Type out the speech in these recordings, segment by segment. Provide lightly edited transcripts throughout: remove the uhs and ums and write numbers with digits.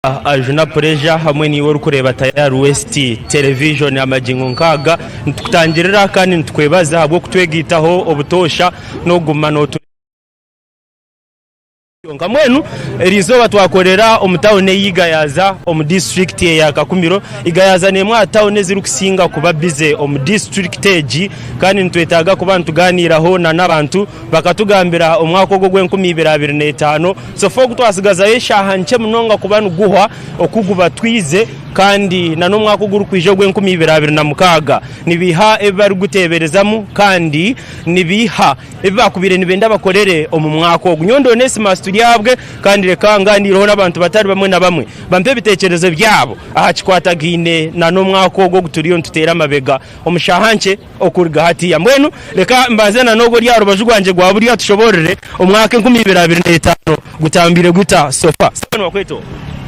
Ajuna Pressure hamwe niwe kureba Tayari West television amagingo nkaga ntutangirira kandi ntwebaza habwo kutwegitaho obutosha no gumano ngamwenu erizo twakorera omutawone yigayaza omu district ya Kakumiro igayaza ne mwa tawone ziri kusinga kuba bize omu district egi kandi ntwetaga kuba ntuganiraho na nabantu bakatugambira omwaka ogwo gwe2025 so fogu twasigaza yeshaha nche munonga kuba nuguhwa okuguba twize kandi na no mwaka oguru kwije gwe2026 nibiha ebari guteberezamu kandi nibiha ebakubire nibenda bakorere omu mwaka ogwo nyondo Onesimus tulyabwe kandi rekanganiro n'abantu batari bamwe na bamwe bampe bitekerezo byabo aha kikwatagine na no mwaka ogwo guturiyo ntutera mabega omushahanche okuriga hati ya mbwenu reka mbaze na nogo lyaro bajugwanje gwa buriya tushoborere omwaka 2025 gutambire guta sofa sano wakweto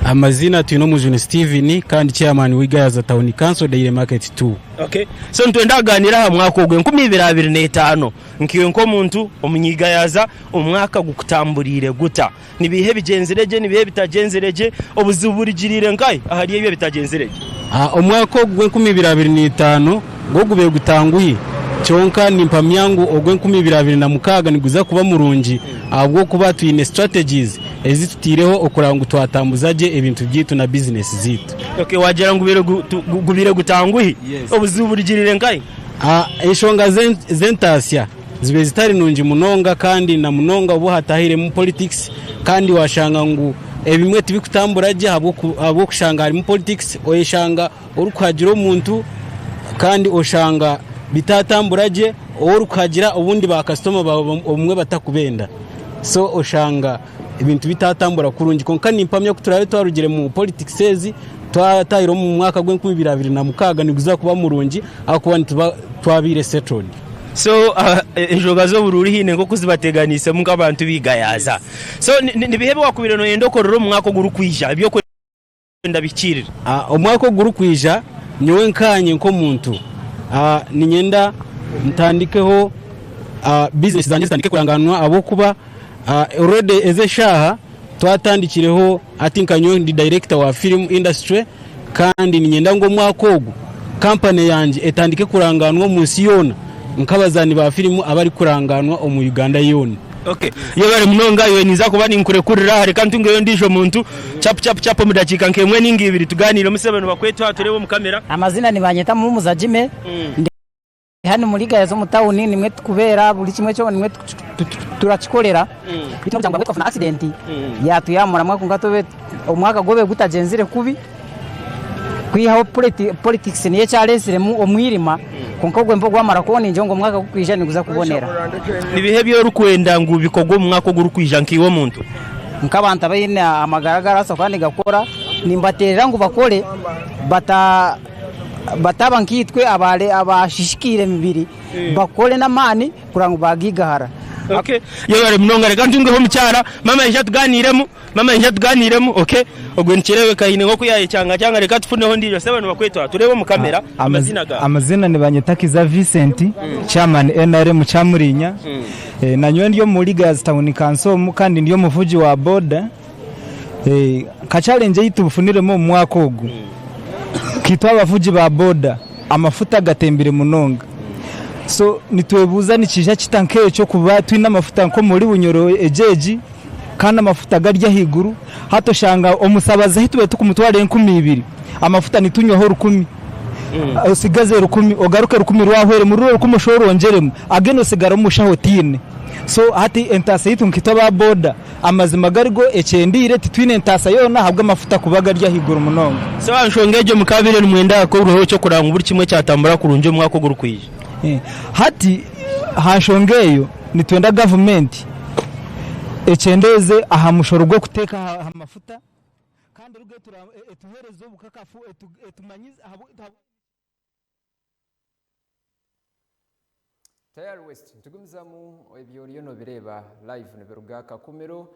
amazina tuno mujuni Steven kandi chairman wigayaza Town Council Daily Market 2. Okay, so ntwendaganira ha mwaka ogwe 2025 nkiwe nko muntu omunyigayaza omwaka gukutamburire guta nibihe bigenzereje nibihe bitagenzereje obuzuburigirire nkai ahari ebyo bitagenzereje omwaka ogwe 2025 gogube gutanguye chonka nimpamyangu ogwe 2026 niguza kuba murungi ahubwo kuba tuyine strategies ezitutireho okurangu twatambuzaje ebintu byitu na business zitu. Okay, wagera ngubire gutanguhi obuzuburigirire nkai eshonga zentasya zibe zitari nungi munonga kandi na munonga bo hatahire mu politics kandi washanga ngu ebimwe tibikutamburaje abo kushanga ari mu politics oyeshanga orukagira omuntu kandi oshanga bitatamburaje orukagira ubundi ba customer omwe batakubenda so oshanga ibintu bitatambura kurungi konka nimpamya kuturabe twarugire mu politics ezi twatayiro mu mwaka gwe2026 niguza kuba murungi akuba twabire settled. So enjoga zo bururi hine ngo kuzibateganise mu abantu bigayaza so nibihebe wakubire no yendo kororo mu mwaka guru kwija ibyo kwenda bikirira omwaka guru kwija nyowe nkanye nko muntu ninyenda ntandikeho business zanjye zitandike kuranganwa abo kuba already eze shaha twatandikireho atinkanyo ndi director wa film industry kandi ninyenda ngo mwakogo company yanje etandike kuranganwa munsi yona nkabazani ba filmu abari kuranganwa mu Uganda yona. Okay, yo bari munonga yo niza kuba ninkure kurira hari kandi ngeyo ndisho muntu chap mu dakika nkemwe ningibiri tuganira musebano bakwetu haturebo mu kamera. Amazina ni banyeta mu muzajime hano muri gayazo mu town nimwe tukubera buri kimwe cyo nimwe turakikorera bityo cyangwa ngo na accident yatuyamura mwa kungatobe omwaka gobe gutagenzire kubi kwihaho politics niye challenge mu omwirima konkogwe mvo gwamara kubona injongo mwaka gukwija niguza kubonera nibihe byo rukwenda ngo bikogwe mu mwaka gurukwija nkiwo muntu nkabanta bayine amagaragara so kandi gakora nimbaterera ngo bakore bataba nkitwe abashishikire mibiri bakore namani kurango bagigahara. Okay, yo bari munongare kandi ngeho mucyara mama yatuganiremo okay ogwe nkirewe kahine ngo kuyaye cyanga reka tufuneho ndiyo sebano bakweto turebo mu kamera amazina ni banyetakiza Vincent chairman NRM Chamurinya nanywe ndiyo muri Gas Town Council kandi ndiyo muvuji wa boda ka challenge yitubufuniremo mu mwaka ogu kitwa abavuji ba boda amafuta gatembere munonga so nitwebuza nikija kitankeyo cyo kuba twina amafuta nko muri bunyoro ejeji kandi amafuta garya higuru hato shanga omusabaza hitwe tukumutware 12 amafuta nitunywaho 10 usigaze 10 ogaruke 10 rwahwere muri 10 shoro ongeremo ageno sigara mushaho tine so hati entasa yitu nkitaba boda amazima garigo echendire titwine entasa yona habwa amafuta kubaga rya higuru munonga so anshongeje mukabire numwenda ko uruho cyo kuranga buri kimwe cyatambura kurunje mwako gurukwije hati hashongeyo nitwenda government echendeze aha mushoro gwo kuteka amafuta kandi ruge tuherezo bukakafu etumanyiza Tayari West tugumizamu ebyoriyo no bireba live ne beruga Kakumiro